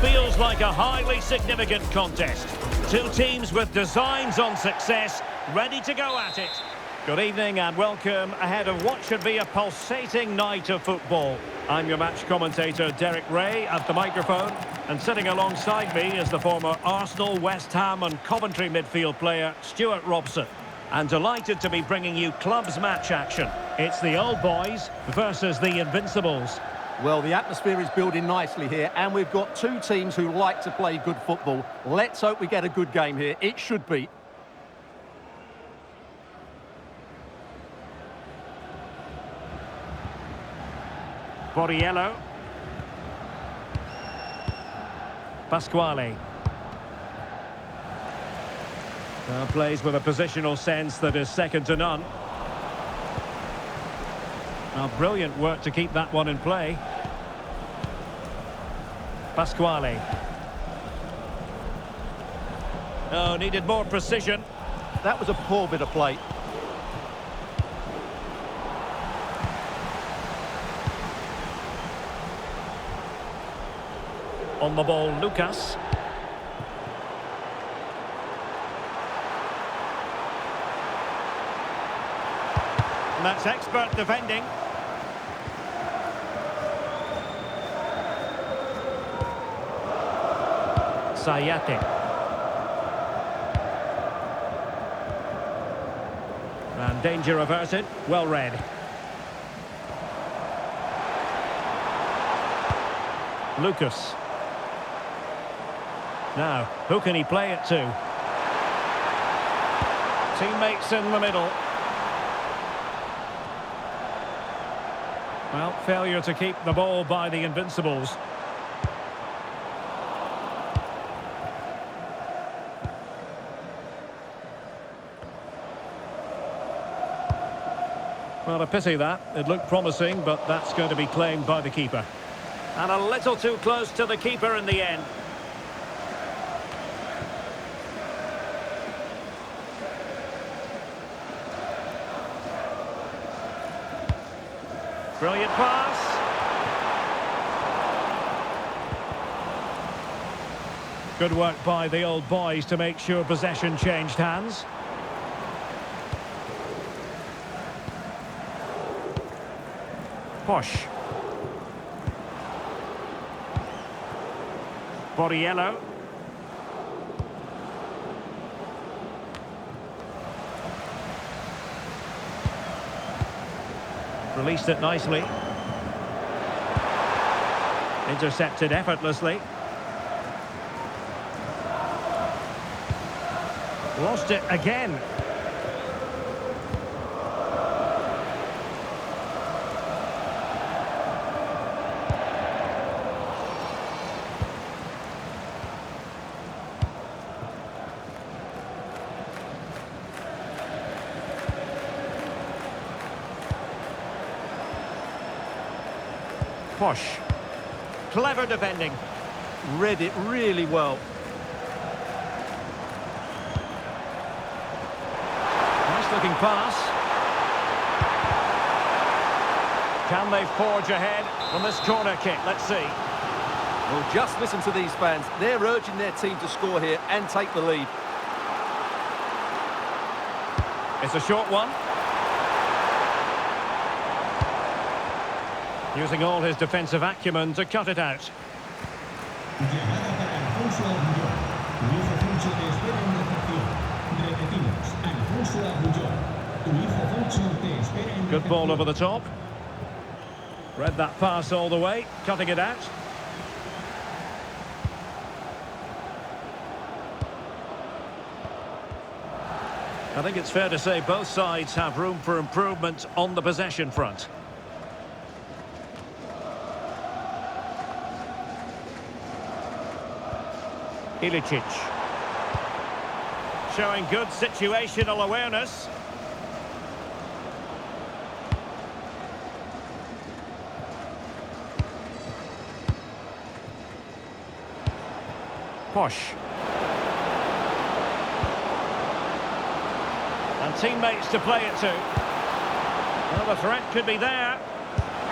feels like a highly significant contest. Two teams with designs on success, ready to go at it. Good evening and welcome ahead of what should be a pulsating night of football. I'm your match commentator Derek Ray at the microphone, and sitting alongside me is the former Arsenal, West Ham and Coventry midfield player Stuart Robson. And delighted to be bringing you clubs match action. It's the old boys versus the Invincibles. Well, the atmosphere is building nicely here, and we've got two teams who like to play good football. Let's hope we get a good game here. It should be. Borriello. Pasquale. Plays with a positional sense that is second to none. Now, brilliant work to keep that one in play. Pasquale. Oh, needed more precision. That was a poor bit of play. On the ball, Lucas. And that's expert defending. Sayate. And danger averted. Well read. Lucas. Now, who can he play it to? Teammates in the middle. Well, failure to keep the ball by the Invincibles. Well, a pity that. It looked promising, but that's going to be claimed by the keeper. And a little too close to the keeper in the end. Brilliant pass. Good work by the old boys to make sure possession changed hands. Posh. Borriello. Released it nicely. Intercepted effortlessly. Lost it again. Posh. Clever defending. Read it really well. Nice looking pass. Can they forge ahead from this corner kick? Let's see. Well, just listen to these fans. They're urging their team to score here and take the lead. It's a short one. Using all his defensive acumen to cut it out. Good ball over the top. Read that pass all the way, cutting it out. I think it's fair to say both sides have room for improvement on the possession front. Ilicic. Showing good situational awareness. Posh. And teammates to play it to. Well, the threat could be there.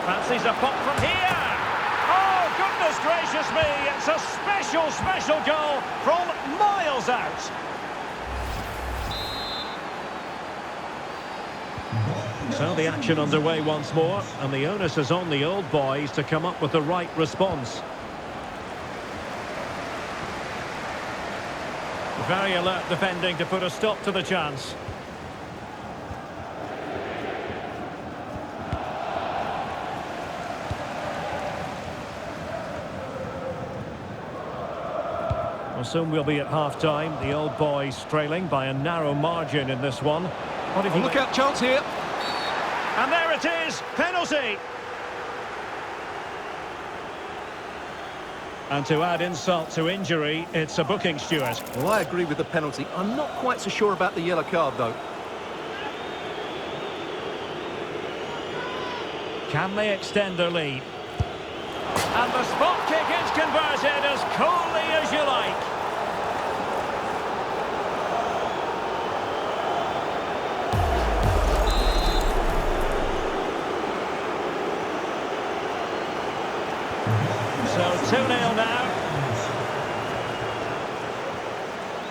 Fancies a pop from here. Oh, goodness! goodness gracious me, it's a special, special goal from miles out. So the action underway once more, and the onus is on the old boys to come up with the right response. Very alert defending to put a stop to the chance. Well, soon we'll be at half-time. The old boys trailing by a narrow margin in this one. What if you Look out, chance here. And there it is, penalty. And to add insult to injury, it's a booking, Stuart. Well, I agree with the penalty. I'm not quite so sure about the yellow card, though. Can they extend their lead? And the spot kick is converted as coolly as you like. So 2-0 now.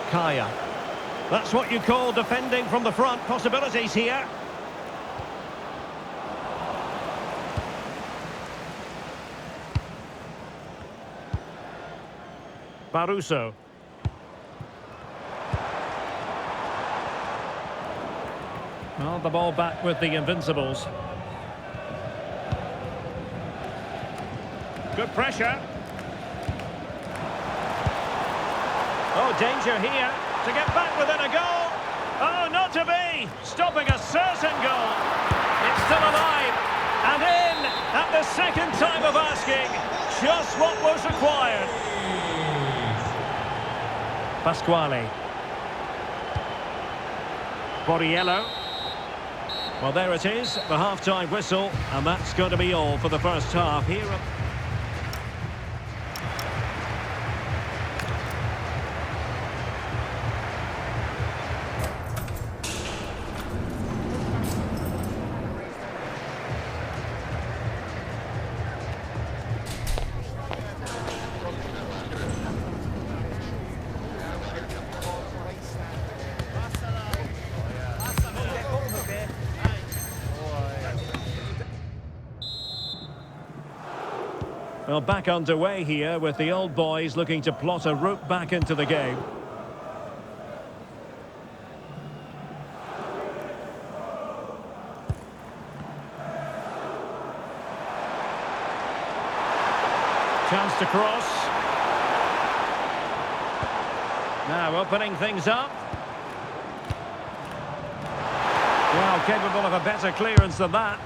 Kaya. That's what you call defending from the front. Possibilities here. Baruso. Well, the ball back with the Invincibles. Good pressure. Oh, danger here to get back within a goal. Oh, not to be. Stopping a certain goal. It's still alive. And in at the second time of asking. Just what was required. Pasquale. Borriello. Well, there it is, the half-time whistle, and that's going to be all for the first half here. Well, back underway here with the old boys looking to plot a route back into the game. Chance to cross. Now opening things up. Well, capable of a better clearance than that.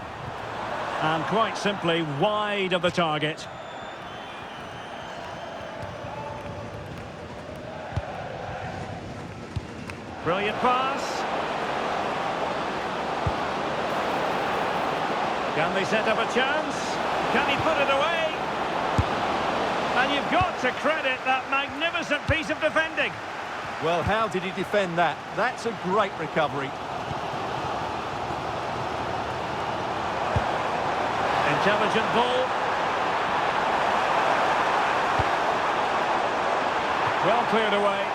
And quite simply wide of the target. Brilliant pass. Can they set up a chance? Can he put it away? And you've got to credit that magnificent piece of defending. Well, how did he defend that? That's a great recovery. Intelligent ball. Well cleared away.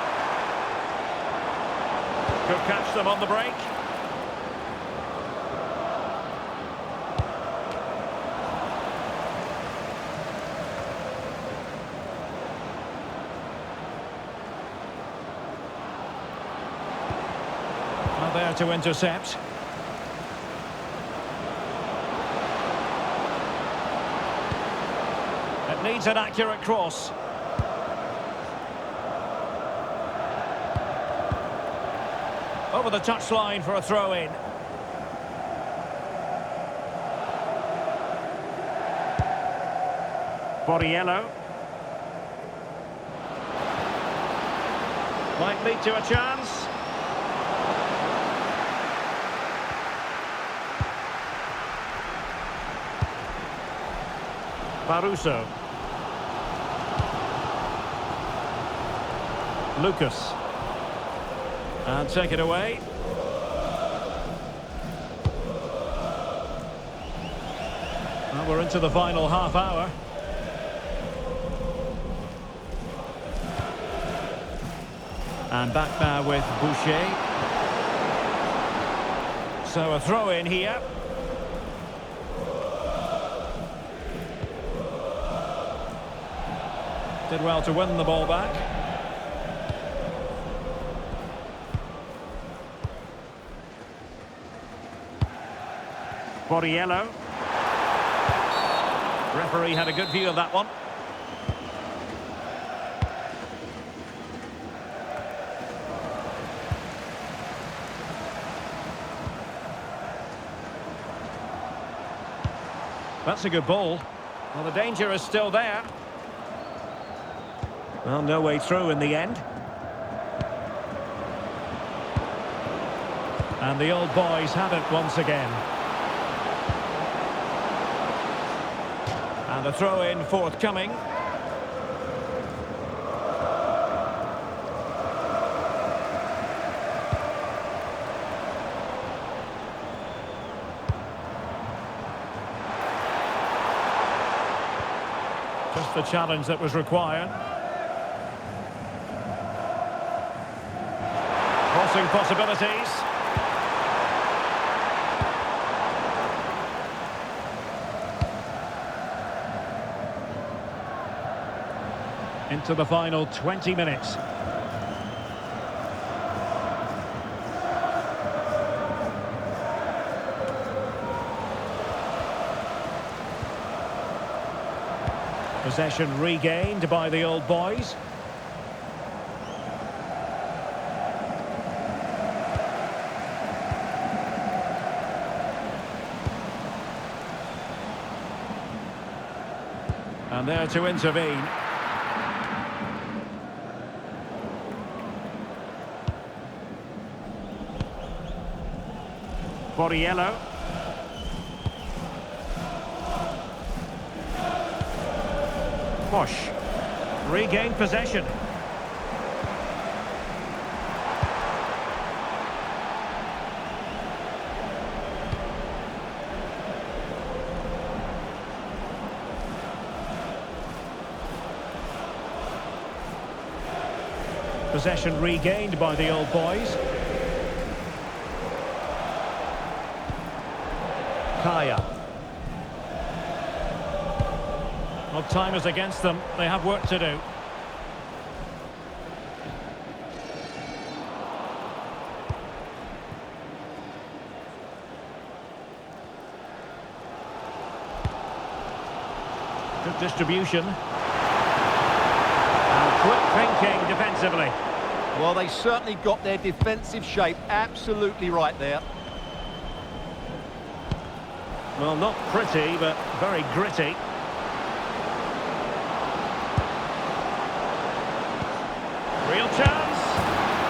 Could catch them on the break. Well, there to intercept. It needs an accurate cross. Over the touchline for a throw-in. Borriello. Might lead to a chance. Baruso. Lucas. And take it away. Well, we're into the final half hour. And back now with Boucher. So a throw in here. Did well to win the ball back. Borriello. Referee had a good view of that one. That's a good ball. Well, the danger is still there. Well, no way through in the end. And the old boys have it once again. And a throw-in forthcoming. Just the challenge that was required. Crossing possibilities. Into the final 20 minutes. Possession regained by the old boys. And there to intervene. Borriello. Bosch. Regained possession. Possession regained by the old boys. Kaya. Well, time is against them. They have work to do. Good distribution. And quick thinking defensively. Well, they certainly got their defensive shape absolutely right there. Well, not pretty, but very gritty. Real chance.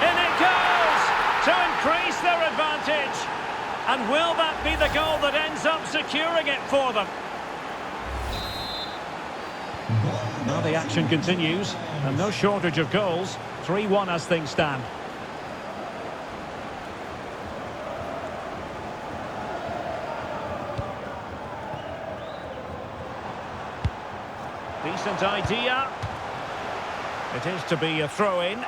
In it goes! To increase their advantage. And will that be the goal that ends up securing it for them? Now the action continues, and no shortage of goals. 3-1 as things stand. Decent idea. It is to be a throw-in.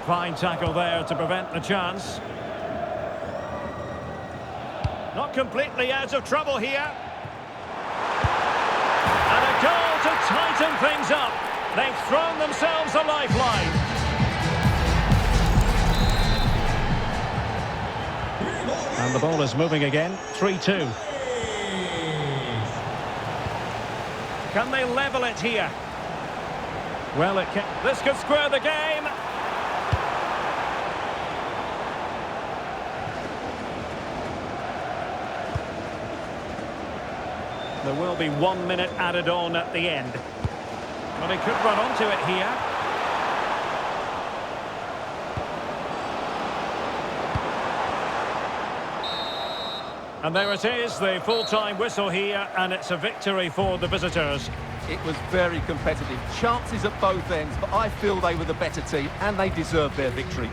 Fine tackle there to prevent the chance. Not completely out of trouble here. And a goal to tighten things up. They've thrown themselves a lifeline. And the ball is moving again. 3-2. Can they level it here? Well, it can. This could square the game. There will be 1 minute added on at the end. But he could run onto it here. And there it is, the full-time whistle here, and it's a victory for the visitors. It was very competitive. Chances at both ends, but I feel they were the better team, and they deserved their victory.